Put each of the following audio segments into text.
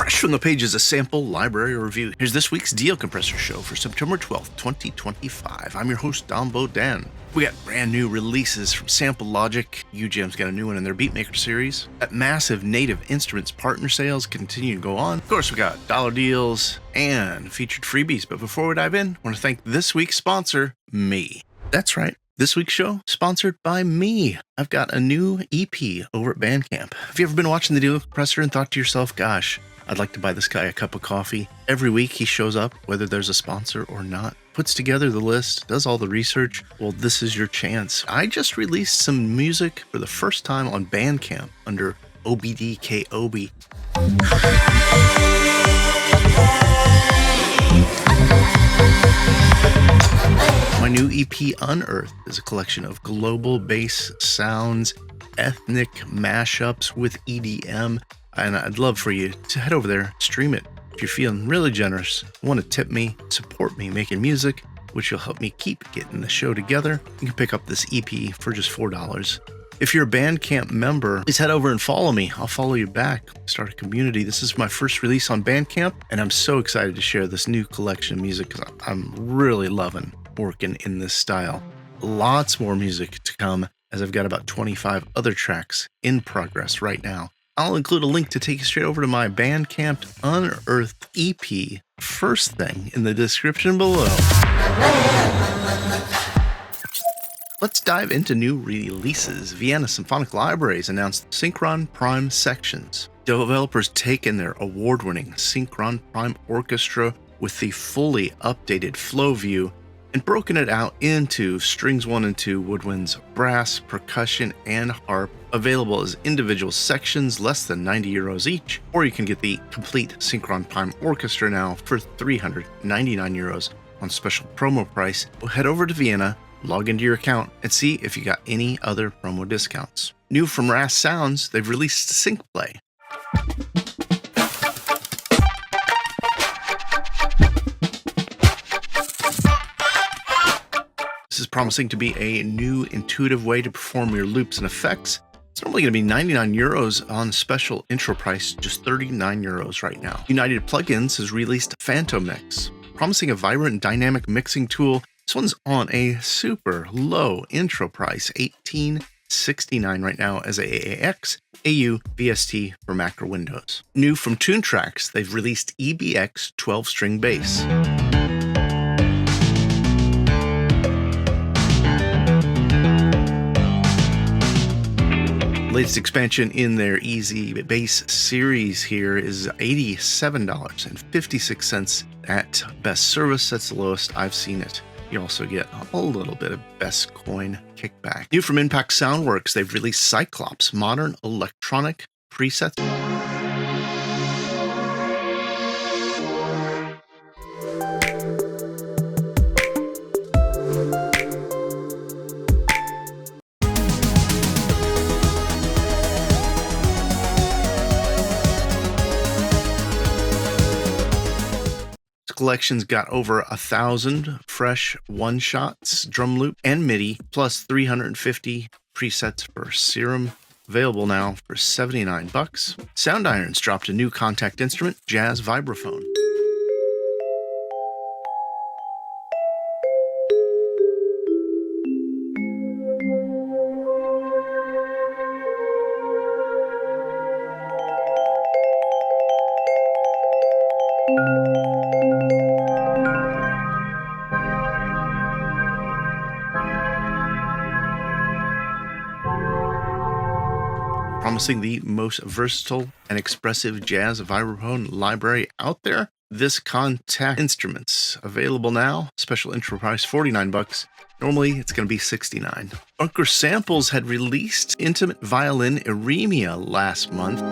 Fresh from the pages, a sample library review. Here's this week's Deal Compressor show for September 12th, 2025. I'm your host, Don Bodan. We got brand new releases from Sample Logic. UJam's got a new one in their Beatmaker series. That massive Native Instruments partner sales continue to go on. Of course, we got dollar deals and featured freebies. But before we dive in, I want to thank this week's sponsor, me. That's right. This week's show, sponsored by me. I've got a new EP over at Bandcamp. Have you ever been watching the Deal Compressor and thought to yourself, gosh, I'd like to buy this guy a cup of coffee? Every week he shows up, whether there's a sponsor or not, puts together the list, does all the research. Well, this is your chance. I just released some music for the first time on Bandcamp under OBDKOB. My new EP, Unearthed, is a collection of global bass sounds, ethnic mashups with EDM, and I'd love for you to head over there, stream it. If you're feeling really generous, want to tip me, support me making music, which will help me keep getting the show together, you can pick up this EP for just $4. If you're a Bandcamp member, please head over and follow me. I'll follow you back. Start a community. This is my first release on Bandcamp, and I'm so excited to share this new collection of music because I'm really loving working in this style. Lots more music to come, as I've got about 25 other tracks in progress right now. I'll include a link to take you straight over to my Bandcamp Unearthed EP first thing in the description below. Let's dive into new releases. Vienna Symphonic Libraries announced Synchron Prime sections. Developers taken their award-winning Synchron Prime Orchestra with the fully updated flow view and broken it out into strings 1 and 2, woodwinds, brass, percussion, and harp, available as individual sections, less than 90 euros each, or you can get the complete Synchron Prime Orchestra now for 399 euros on special promo price. Head over to Vienna, log into your account, and see if you got any other promo discounts. New from RAS Sounds, they've released Sync Play. This is promising to be a new intuitive way to perform your loops and effects. It's normally going to be 99 euros on special intro price, just 39 euros right now. United Plugins has released Phantom Mix, promising a vibrant and dynamic mixing tool. This one's on a super low intro price, $18.69 right now as AAX, AU, VST for Mac or Windows. New from Tune Tracks, they've released EBX 12-string bass. Latest expansion in their Easy Bass series here is $87.56 at best service. That's the lowest I've seen it. You also get a little bit of best coin kickback. New from Impact Soundworks, they've released Cyclops modern electronic presets. Collection's got over 1,000 fresh one-shots, drum loop, and MIDI, plus 350 presets for Serum, available now for $79. Sound Irons dropped a new contact instrument, Jazz Vibraphone. Promising the most versatile and expressive jazz vibraphone library out there. This contact instruments available now. Special intro price $49. Normally it's going to be $69. Bunker Samples had released intimate violin Eremia last month.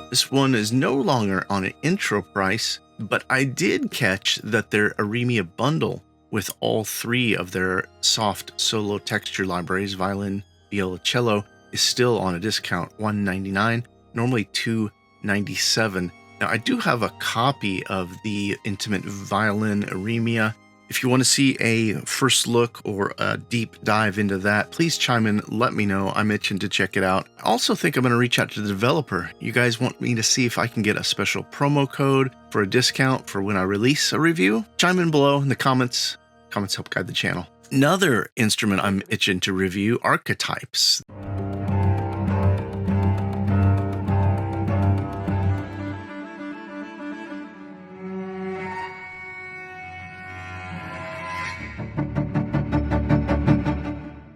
This one is no longer on an intro price, but I did catch that their Eremia bundle with all three of their soft solo texture libraries, violin, viola, cello, is still on a discount, $199, normally $297. Now, I do have a copy of the Intimate Violin Arrhythmia. If you want to see a first look or a deep dive into that, please chime in, let me know. I'm itching to check it out. I also think I'm going to reach out to the developer. You guys want me to see if I can get a special promo code for a discount for when I release a review? Chime in below in the comments. Comments help guide the channel. Another instrument I'm itching to review, archetypes.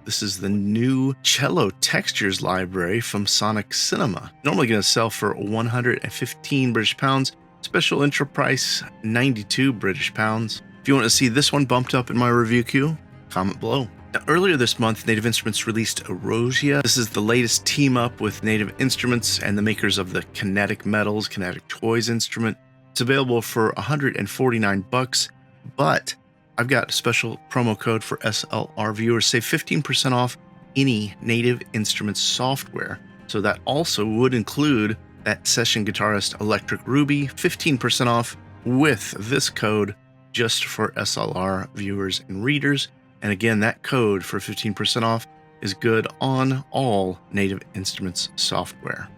This is the new cello textures library from Sonic Cinema. Normally going to sell for 115 British pounds. Special intro price, 92 British pounds. If you want to see this one bumped up in my review queue, comment below. Now, earlier this month, Native Instruments released Erosia. This is the latest team up with Native Instruments and the makers of the Kinetic Metals, Kinetic Toys instrument. It's available for 149 bucks, but I've got a special promo code for SLR viewers. Save 15% off any Native Instruments software. So that also would include that session guitarist Electric Ruby, 15% off with this code just for SLR viewers and readers. And again, that code for 15% off is good on all Native Instruments software.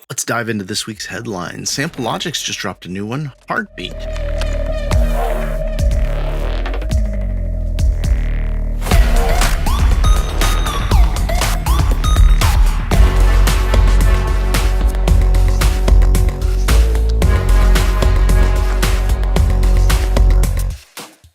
Let's dive into this week's headlines. Sample Logic's just dropped a new one, Heartbeat.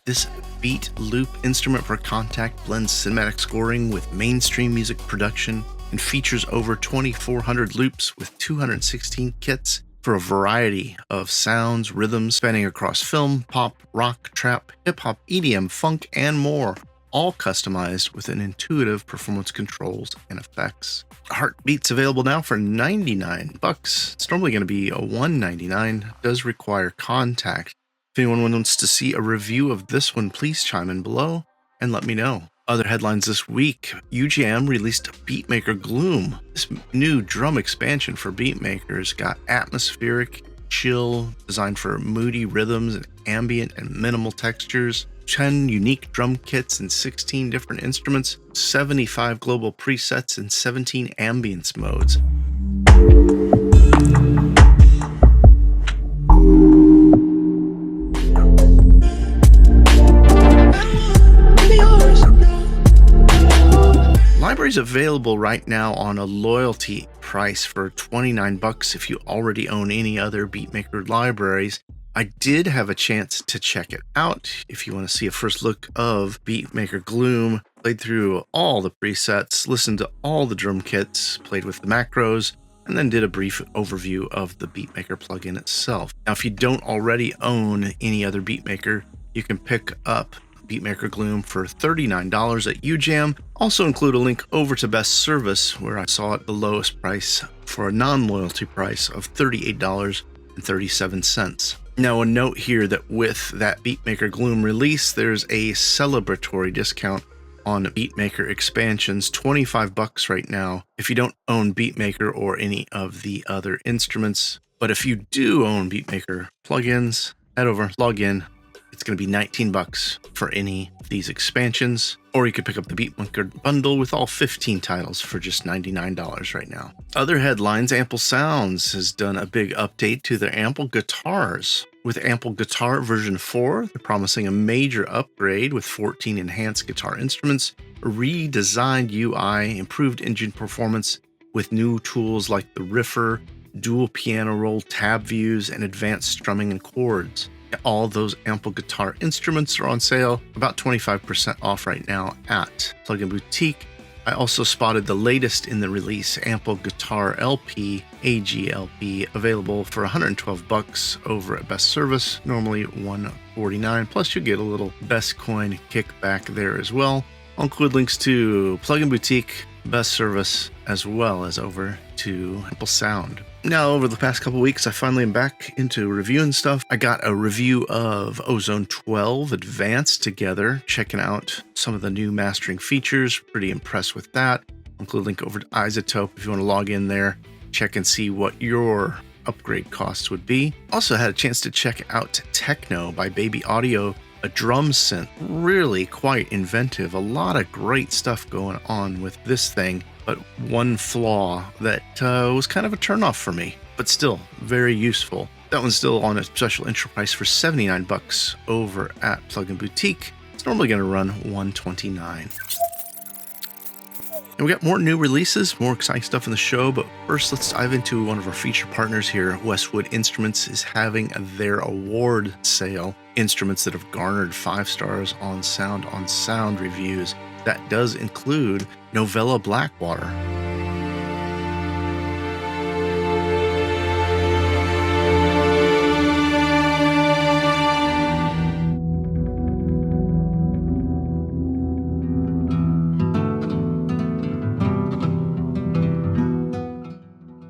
This beat loop instrument for Contact blends cinematic scoring with mainstream music production and features over 2,400 loops with 216 kits for a variety of sounds, rhythms spanning across film, pop, rock, trap, hip-hop, EDM, funk, and more, all customized with an intuitive performance controls and effects. Heartbeat's available now for 99 bucks. It's normally going to be a $199. It does require Contact. If anyone wants to see a review of this one, please chime in below and let me know. Other headlines this week, UJM released Beatmaker Gloom. This new drum expansion for beatmakers got atmospheric, chill, designed for moody rhythms and ambient and minimal textures, 10 unique drum kits and 16 different instruments, 75 global presets and 17 ambience modes. Library's available right now on a loyalty price for 29 bucks if you already own any other Beatmaker libraries. I did have a chance to check it out. If you want to see a first look of Beatmaker Gloom, played through all the presets, listened to all the drum kits, played with the macros, and then did a brief overview of the Beatmaker plugin itself. Now, if you don't already own any other Beatmaker, you can pick up Beatmaker Gloom for $39 at UJam. Also include a link over to Best Service, where I saw it the lowest price for a non-loyalty price of $38.37. Now, a note here that with that Beatmaker Gloom release, there's a celebratory discount on Beatmaker expansions, 25 bucks right now if you don't own Beatmaker or any of the other instruments. But if you do own Beatmaker plugins, head over, log in. It's going to be 19 bucks for any of these expansions, or you could pick up the Beatmaker bundle with all 15 titles for just $99 right now. Other headlines, Ample Sounds has done a big update to their Ample guitars. With Ample Guitar version 4, they're promising a major upgrade with 14 enhanced guitar instruments, a redesigned UI, improved engine performance with new tools like the Riffer, dual piano roll tab views, and advanced strumming and chords. All those Ample guitar instruments are on sale, about 25% off right now at Plugin Boutique. I also spotted the latest in the release, Ample Guitar LP, AGLP, available for 112 bucks over at Best Service, normally $149, plus you get a little Best Coin kickback there as well. I'll include links to Plugin Boutique, Best Service, as well as over to Ample Sound. Now, over the past couple weeks, I finally am back into reviewing stuff. I got a review of Ozone 12 Advanced together, checking out some of the new mastering features. Pretty impressed with that. I'll include a link over to Isotope if you want to log in there, check and see what your upgrade costs would be. Also had a chance to check out Techno by Baby Audio, a drum synth, really quite inventive. A lot of great stuff going on with this thing, but one flaw that was kind of a turnoff for me, but still very useful. That one's still on a special intro price for $79 over at Plugin Boutique. It's normally going to run $129. And we got more new releases, more exciting stuff in the show, but first let's dive into one of our feature partners here. Westwood Instruments is having their award sale. Instruments that have garnered 5 stars on Sound reviews. That does include Novella Blackwater.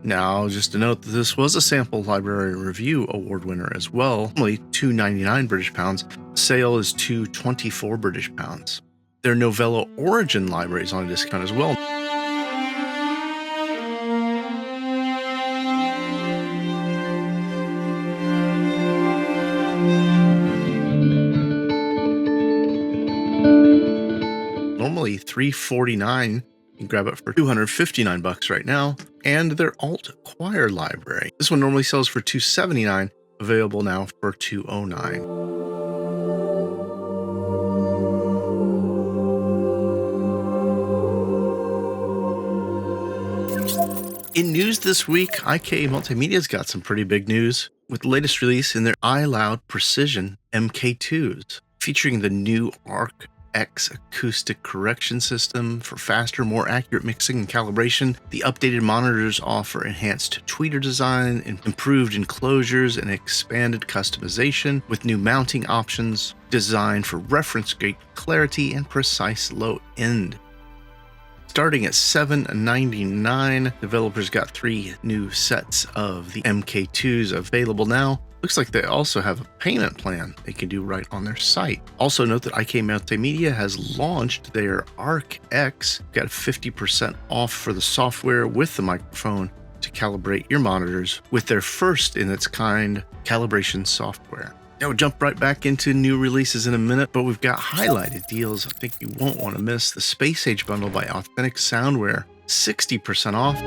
Now, just to note that this was a Sample Library Review Award winner as well, only £2.99 British pounds. The sale is £2.24 British pounds. Their Novella Origin library is on a discount as well. Normally $349. You can grab it for $259 right now. And their Alt Choir library. This one normally sells for $279, available now for $209. In news this week, IK Multimedia's got some pretty big news with the latest release in their iLoud Precision MK2s, featuring the new Arc X acoustic correction system for faster, more accurate mixing and calibration. The updated monitors offer enhanced tweeter design, improved enclosures, and expanded customization with new mounting options designed for reference gate clarity and precise low end. Starting at $7.99, developers got 3 new sets of the MK2s available now. Looks like they also have a payment plan they can do right on their site. Also note that IK Multimedia has launched their Arc X, got 50% off for the software with the microphone to calibrate your monitors with their first in its kind calibration software. Now we'll jump right back into new releases in a minute, but we've got highlighted deals I think you won't want to miss. The Space Age bundle by Authentic Soundware, 60% off.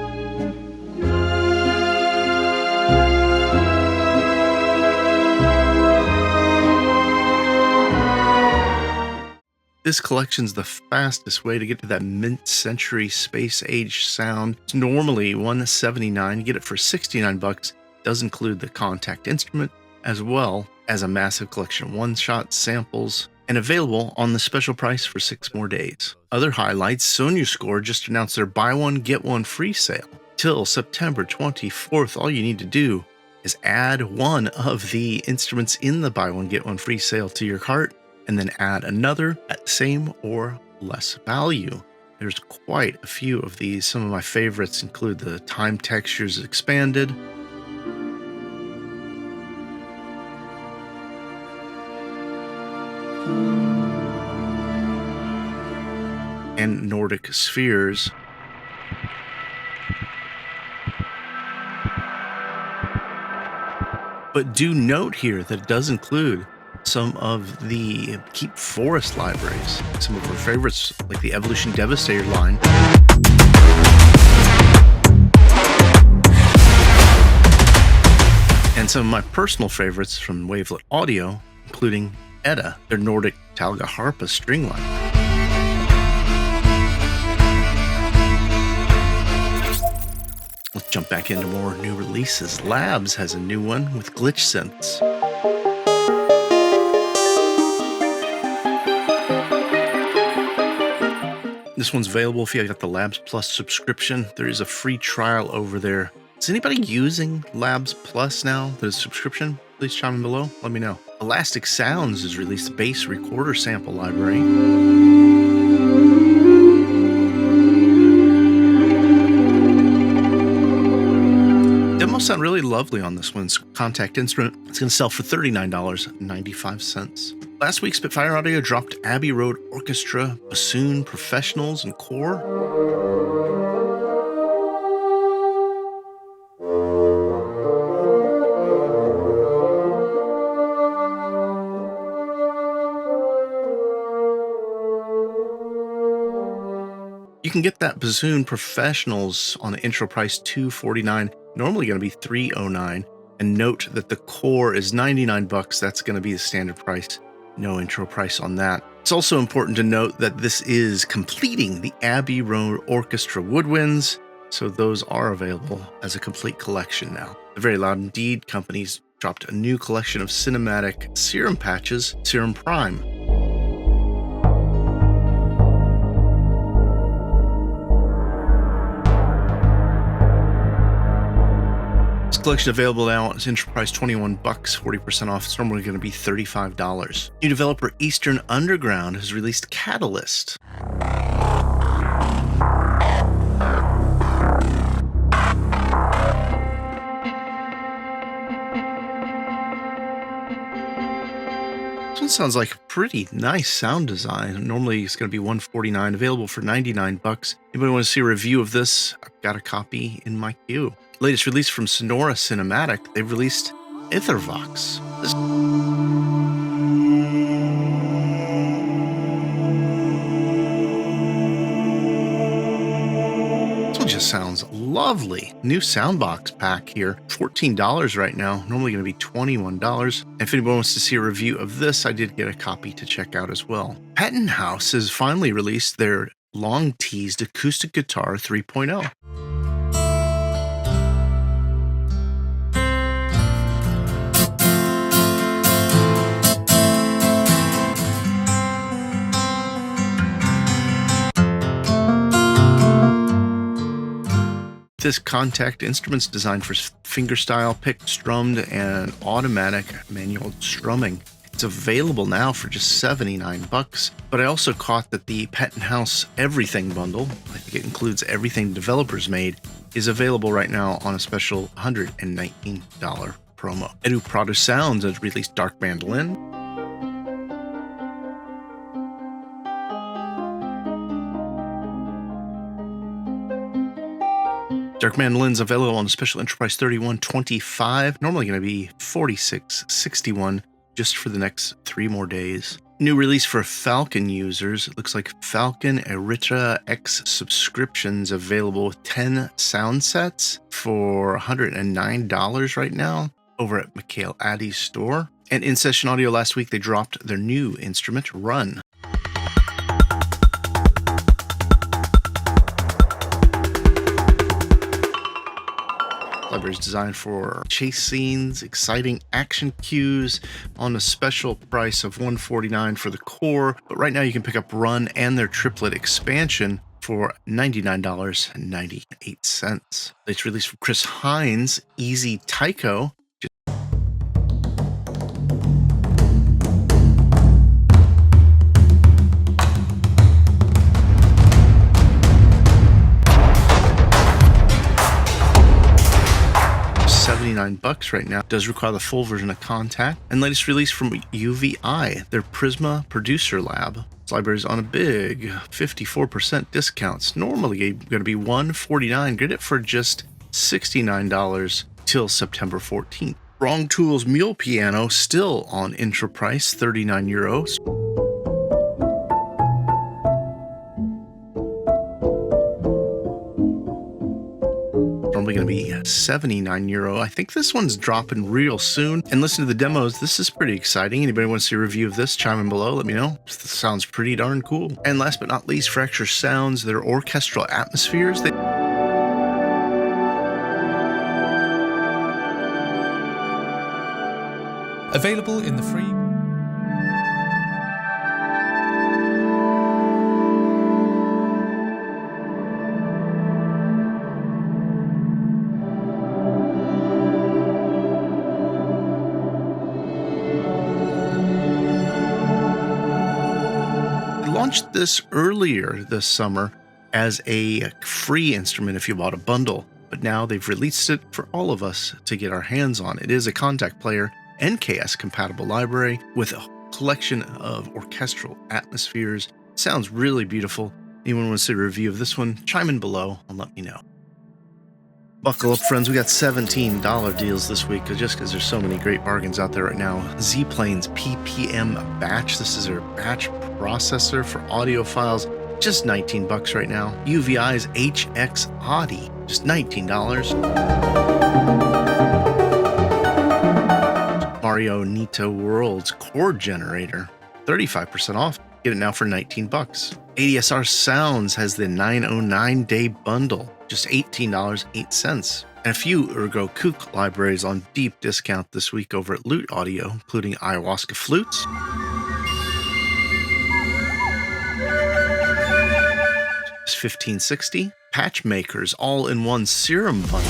This collection's the fastest way to get to that mid-century space age sound. It's normally $179. You get it for $69. Does include the contact instrument as well as a massive collection of one-shot samples, and available on the special price for 6 more days. Other highlights, SonarScore just announced their buy one get one free sale. Till September 24th, all you need to do is add one of the instruments in the buy one get one free sale to your cart, and then add another at the same or less value. There's quite a few of these. Some of my favorites include the Time Textures Expanded, and Nordic Spheres. But do note here that it does include some of the Keep Forest libraries, some of our favorites like the Evolution Devastator line. And some of my personal favorites from Wavelet Audio, including Edda, their Nordic Talga Harpa string line. Let's jump back into more new releases. Labs has a new one with glitch synths. This one's available if you got the Labs Plus subscription. There is a free trial over there. Is anybody using Labs Plus now, the subscription? Please chime in below. Let me know. Elastic Sounds has released a bass recorder sample library. Demos sound really lovely on this one's contact instrument. It's going to sell for $39.95. Last week, Spitfire Audio dropped Abbey Road Orchestra, Bassoon, Professionals, and Core. You can get that Bassoon Professionals on the intro price $249, normally going to be $309. And note that the core is $99. That's going to be the standard price. No intro price on that. It's also important to note that this is completing the Abbey Road Orchestra woodwinds, so those are available as a complete collection now. The Very Loud Indeed companies dropped a new collection of cinematic serum patches, Serum Prime. This collection available now. It's intro price $21, 40% off. It's normally going to be $35. New developer Eastern Underground has released Catalyst. This one sounds like a pretty nice sound design. Normally it's going to be $149, available for $99. Anybody want to see a review of this? I've got a copy in my queue. Latest release from Sonora Cinematic, they've released Ethervox. This one just sounds lovely. New soundbox pack here, $14 right now, normally going to be $21. And if anybody wants to see a review of this, I did get a copy to check out as well. Patent House has finally released their long-teased acoustic guitar 3.0. This contact instrument's designed for fingerstyle, picked, strummed, and automatic manual strumming. It's available now for just $79, but I also caught that the Patent House Everything bundle, I think it includes everything developers made, is available right now on a special $119 promo. Edu Prado Sounds has released Dark Mandolin. Dark Mandolin's available on a special intro price $31.25, normally going to be $46.61 just for the next 3 more days. New release for Falcon users. It looks like Falcon Erythra X subscriptions available with 10 sound sets for $109 right now over at Mikhail Addy's store. And In Session Audio last week, they dropped their new instrument, Run. Library is designed for chase scenes, exciting action cues on a special price of $149 for the core. But right now you can pick up Run and their triplet expansion for $99.98. It's released from Chris Hines, Easy Taiko. $79 right now. It does require the full version of Contact. And latest release from UVI, their Prisma Producer Lab. This library is on a big 54% discounts. Normally going to be $149. Get it for just $69 till September 14th. Wrong Tools Mule Piano still on intro price, €39. Probably going to be €79. I think this one's dropping real soon. And listen to the demos. This is pretty exciting. Anybody want to see a review of this? Chime in below. Let me know. This sounds pretty darn cool. And last but not least, Fracture Sounds, their orchestral atmospheres. Available in the free. Launched this earlier this summer as a free instrument if you bought a bundle, but now they've released it for all of us to get our hands on. It is a Contact player NKS compatible library with a collection of orchestral atmospheres. Sounds really beautiful. Anyone want to see a review of this one? Chime in below and let me know. Buckle up, friends. We got $17 deals this week just because there's so many great bargains out there right now. Z-Plane's PPM Batch. This is their batch processor for audio files. just 19 bucks right now. UVI's HX Audi, just $19. Mario Nito World's Chord Generator, 35% off. Get it now for 19 bucks. ADSR Sounds has the 909-day bundle, just $18.08. And a few Ergo Kook libraries on deep discount this week over at Loot Audio, including Ayahuasca Flutes, it's $15.60. Patchmakers All-in-One Serum Bundle,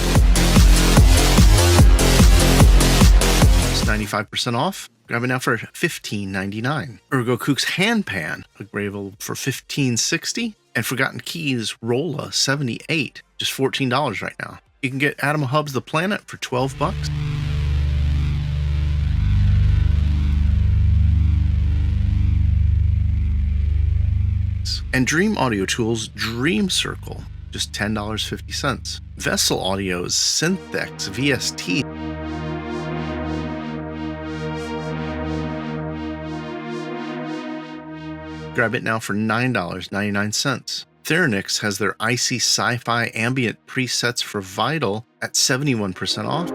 it's 95% off. Grab it now for $15.99. Ergo Kook's Hand Pan, available for $15.60. And Forgotten Keys Rolla 78, just $14 right now. You can get Atom Hubs The Planet for 12 bucks. And Dream Audio Tools Dream Circle, just $10.50. Vessel Audio's Synthex VST, grab it now for $9.99. Theranix has their icy sci-fi ambient presets for Vital at 71% off.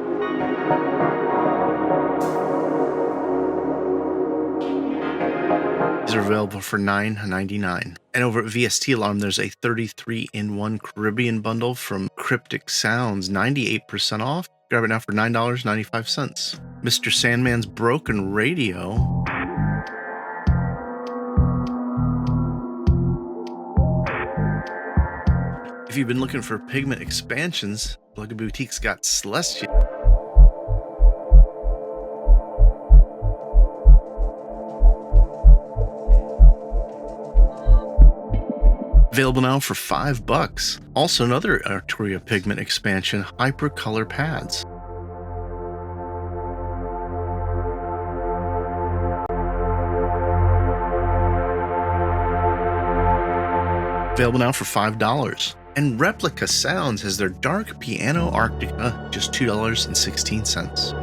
These are available for $9.99. And over at VST Alarm, there's a 33-in-1 Caribbean bundle from Cryptic Sounds, 98% off. Grab it now for $9.95. Mr. Sandman's Broken Radio, if you've been looking for pigment expansions, Plug Boutique's got Celestia. Available now for $5. Also another Arturia pigment expansion, Hypercolor Pads. Available now for $5. And Replica Sounds has their Dark Piano Arctica, just $2.16.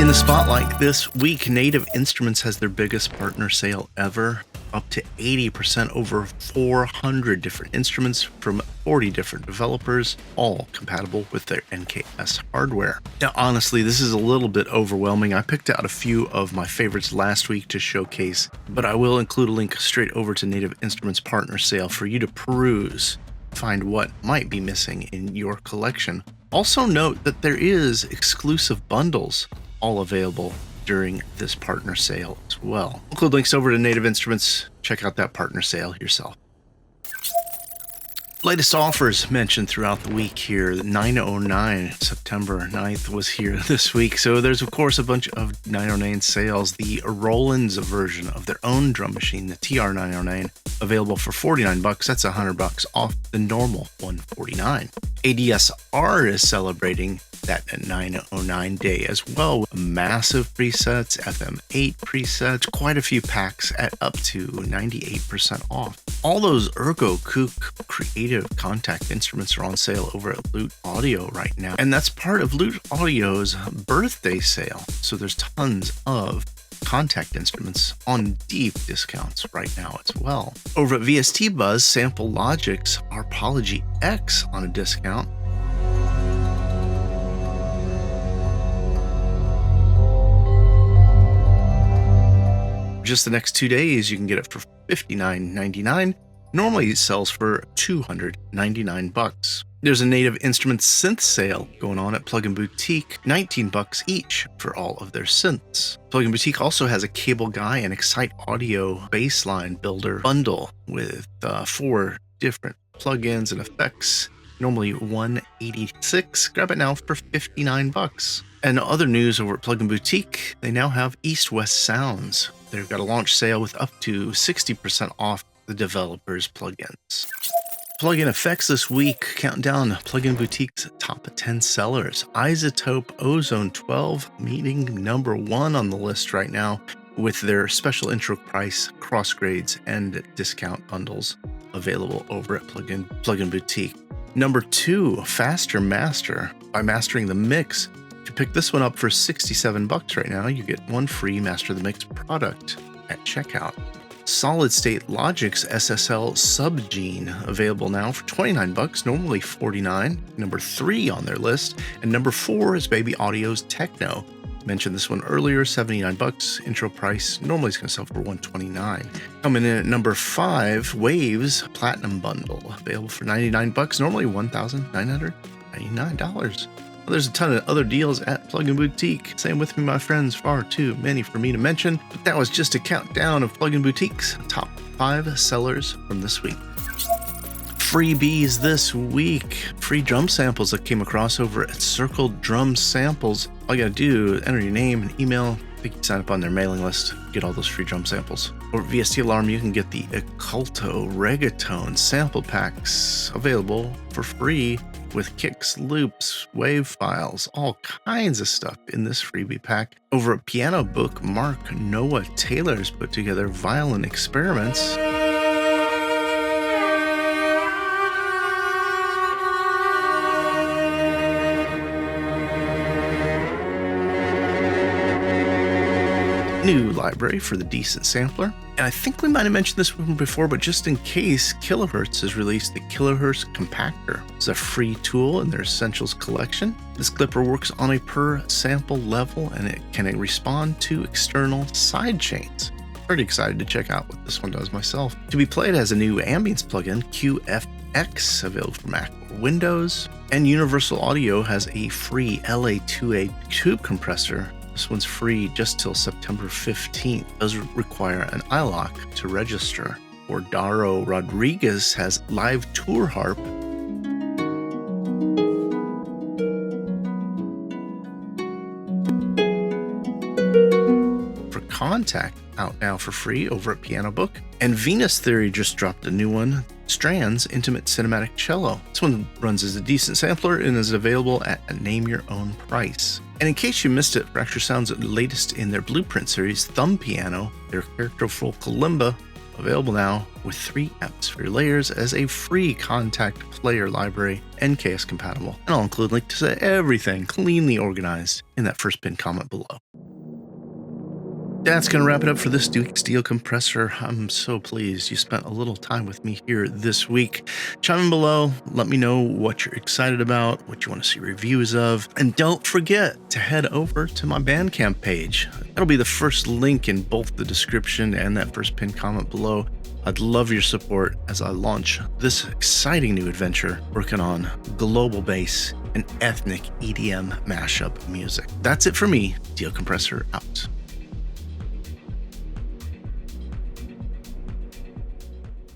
In the spotlight this week, Native Instruments has their biggest partner sale ever, up to 80%, over 400 different instruments from 40 different developers, all compatible with their NKS hardware. Now, honestly, this is a little bit overwhelming. I picked out a few of my favorites last week to showcase, but I will include a link straight over to Native Instruments partner sale for you to peruse, find what might be missing in your collection. Also note that there is exclusive bundles all available during this partner sale as well. I'll include links over to Native Instruments. Check out that partner sale yourself. Latest offers mentioned throughout the week here. 909, September 9th was here this week. So there's, of course, a bunch of 909 sales. The Roland's version of their own drum machine, the TR909, available for $49. That's $100 off the normal $149. ADSR is celebrating that 909 day as well. Massive presets, FM8 presets, quite a few packs at up to 98% off. All those Ergo Kook creative contact instruments are on sale over at Loot Audio right now. And that's part of Loot Audio's birthday sale. So there's tons of contact instruments on deep discounts right now as well. Over at VST Buzz, Sample Logic's Arpology X on a discount. Just the next 2 days, you can get it for $59.99. Normally it sells for $299. There's a Native Instruments synth sale going on at Plug & Boutique, $19 each for all of their synths. Plug & Boutique also has a Cable Guy and Excite Audio baseline builder bundle with 4 different plugins and effects, normally $186. Grab it now for $59. And other news over at Plug & Boutique, they now have East-West Sounds. They've got a launch sale with up to 60% off the developers' plugins. Plugin effects this week, counting down Plug & Boutique's top 10 sellers. Isotope Ozone 12 meeting number 1 on the list right now with their special intro price, cross grades, and discount bundles available over at Plug & Boutique. Number 2, Faster Master. By mastering the mix, If you pick this one up for $67 right now, you get one free Master the Mix product at checkout. Solid State Logic's SSL Subgene, available now for $29, normally $49. Number 3 on their list. And number 4 is Baby Audio's Techno. Mentioned this one earlier, $79. Intro price normally is going to sell for $129. Coming in at number 5, Waves Platinum Bundle, available for $99, normally $1,999. Well, there's a ton of other deals at Plugin Boutique. Same with me, my friends, far too many for me to mention, but that was just a countdown of Plugin Boutique's top 5 sellers from this week. Freebies this week. Free drum samples that came across over at Circle Drum Samples. All you gotta do is enter your name and email. I think you sign up on their mailing list, get all those free drum samples. Or at VST Alarm, you can get the Occulto Reggaeton sample packs available for free with kicks, loops, wave files, all kinds of stuff in this freebie pack. Over at Piano Book, Mark Noah Taylor's put together Violin Experiments. New library for the Decent Sampler. And I think we might have mentioned this one before, but just in case, Kilohertz has released the Kilohertz Compactor. It's a free tool in their Essentials collection. This clipper works on a per sample level and it can respond to external side chains. Pretty excited to check out what this one does myself. To be played as a new ambience plugin, QFX, available for Mac or Windows. And Universal Audio has a free LA2A tube compressor. This one's free just till September 15th. It does require an iLock to register. Or Daro Rodriguez has live tour harp. For Contact, out now for free over at Piano Book. And Venus Theory just dropped a new one, Strands Intimate Cinematic Cello. This one runs as a decent sampler and is available at a name your own price. And in case you missed it, Fracture Sound's latest in their Blueprint series, Thumb Piano, their characterful kalimba, available now with 3 apps for your layers as a free Contact player library, NKS compatible. And I'll include links to everything cleanly organized in that first pinned comment below. That's going to wrap it up for this week's Steel Compressor. I'm so pleased you spent a little time with me here this week. Chime in below. Let me know what you're excited about, what you want to see reviews of. And don't forget to head over to my Bandcamp page. That'll be the first link in both the description and that first pinned comment below. I'd love your support as I launch this exciting new adventure working on global bass and ethnic EDM mashup music. That's it for me. Steel Compressor out.